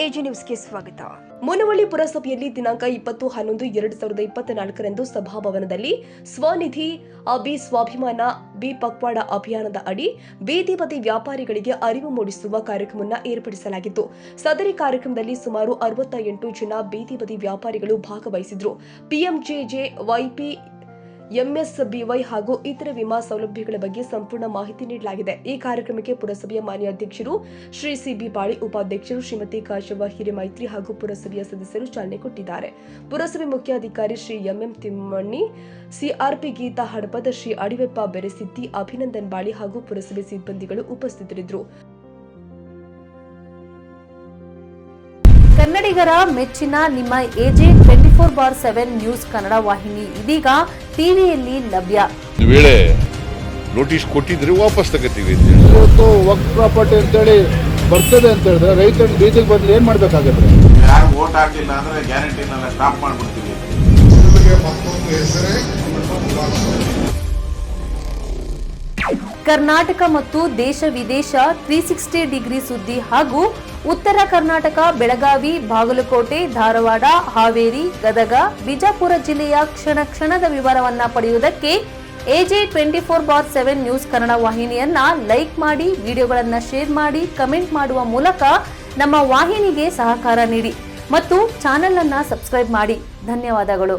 AG ನ್ಯೂಸ್ಗೆ ಸ್ವಾಗತ. ಮುನವಳ್ಳಿ ಪುರಸಭೆಯಲ್ಲಿ ದಿನಾಂಕ 20/11/2024 ಸಭಾಭವನದಲ್ಲಿ ಸ್ವನಿಧಿ ಅಭಿ ಸ್ವಾಭಿಮಾನ ಬಿ ಪಕ್ವಾಡ ಅಭಿಯಾನದ ಅಡಿ ಬೀದಿ ಬದಿ ವ್ಯಾಪಾರಿಗಳಿಗೆ ಅರಿವು ಮೂಡಿಸುವ ಕಾರ್ಯಕ್ರಮವನ್ನು ಏರ್ಪಡಿಸಲಾಗಿತ್ತು. ಸದರಿ ಕಾರ್ಯಕ್ರಮದಲ್ಲಿ ಸುಮಾರು 68 ಜನ ಬೀದಿ ಬದಿ ವ್ಯಾಪಾರಿಗಳು ಭಾಗವಹಿಸಿದ್ರು. ಪಿಎಂಜೆಜೆ, ವೈಪಿ, ಎಂಎಸ್ಬಿವೈ ಹಾಗೂ ಇತರ ವಿಮಾ ಸೌಲಭ್ಯಗಳ ಬಗ್ಗೆ ಸಂಪೂರ್ಣ ಮಾಹಿತಿ ನೀಡಲಾಗಿದೆ. ಈ ಕಾರ್ಯಕ್ರಮಕ್ಕೆ ಪುರಸಭೆಯ ಮಾನ್ಯ ಅಧ್ಯಕ್ಷರು ಶ್ರೀ ಸಿಬಿ ಬಾಳಿ, ಉಪಾಧ್ಯಕ್ಷರು ಶ್ರೀಮತಿ ಕಾಶವ್ವ ಹಿರೇಮೈತ್ರಿ ಹಾಗೂ ಪುರಸಭೆಯ ಸದಸ್ಯರು ಚಾಲನೆ ಕೊಟ್ಟಿದ್ದಾರೆ. ಪುರಸಭೆ ಮುಖ್ಯಾಧಿಕಾರಿ ಶ್ರೀ ಎಂಎಂ ತಿಮ್ಮಣ್ಣಿ, ಸಿಆರ್ಪಿ ಗೀತಾ ಹಡಪದ, ಶ್ರೀ ಅಡಿವೆಪ್ಪ ಬೆರೆಸಿದ್ದಿ, ಅಭಿನಂದನ್ ಬಾಳಿ ಹಾಗೂ ಪುರಸಭೆ ಸಿಬ್ಬಂದಿಗಳು ಉಪಸ್ಥಿತರಿದ್ದರು. ಕನ್ನಡಿಗರ ಮೆಚ್ಚಿನ ನಿಮ್ಮ ಎಜೆ 24/7 ನ್ಯೂಸ್ ಕನ್ನಡ ವಾಹಿನಿ ಇದೀಗ ಟಿವಿಯಲ್ಲಿ ಲಭ್ಯ. ವೇಳೆ ನೋಟಿಸ್ ಕೊಟ್ಟಿದ್ರೆ ವಾಪಸ್ ತಗೋತೀವಿ. ಇವತ್ತು ವಕ್ಫ್ ಪ್ರಾಪರ್ಟಿ ಅಂತೇಳಿ ಬರ್ತದೆ ಅಂತ ಹೇಳಿದ್ರೆ ರೈತರು ಬೀದಿಗೆ ಬದಲು ಏನ್ ಮಾಡ್ಬೇಕಾಗತ್ತೆ? ಯಾರು ವೋಟ್ ಹಾಕಿಲ್ಲ ಅಂದ್ರೆ ಗ್ಯಾರಂಟಿನೆಲ್ಲ ಸ್ಟಾಪ್ ಮಾಡ್ಬಿಡ್ತೀವಿ. ಕರ್ನಾಟಕ ಮತ್ತು ದೇಶ ವಿದೇಶ 360 ಡಿಗ್ರಿ ಸುದ್ದಿ ಹಾಗೂ ಉತ್ತರ ಕರ್ನಾಟಕ, ಬೆಳಗಾವಿ, ಬಾಗಲಕೋಟೆ, ಧಾರವಾಡ, ಹಾವೇರಿ, ಗದಗ, ಬಿಜಾಪುರ ಜಿಲ್ಲೆಯ ಕ್ಷಣದ ವಿವರವನ್ನ ಪಡೆಯುವುದಕ್ಕೆ ಎಜೆ 24/7 ನ್ಯೂಸ್ ಕನ್ನಡ ವಾಹಿನಿಯನ್ನ ಲೈಕ್ ಮಾಡಿ, ವಿಡಿಯೋಗಳನ್ನ ಶೇರ್ ಮಾಡಿ, ಕಮೆಂಟ್ ಮಾಡುವ ಮೂಲಕ ನಮ್ಮ ವಾಹಿನಿಗೆ ಸಹಕಾರ ನೀಡಿ ಮತ್ತು ಚಾನೆಲ್ ಅನ್ನ ಸಬ್ಸ್ಕ್ರೈಬ್ ಮಾಡಿ. ಧನ್ಯವಾದಗಳು.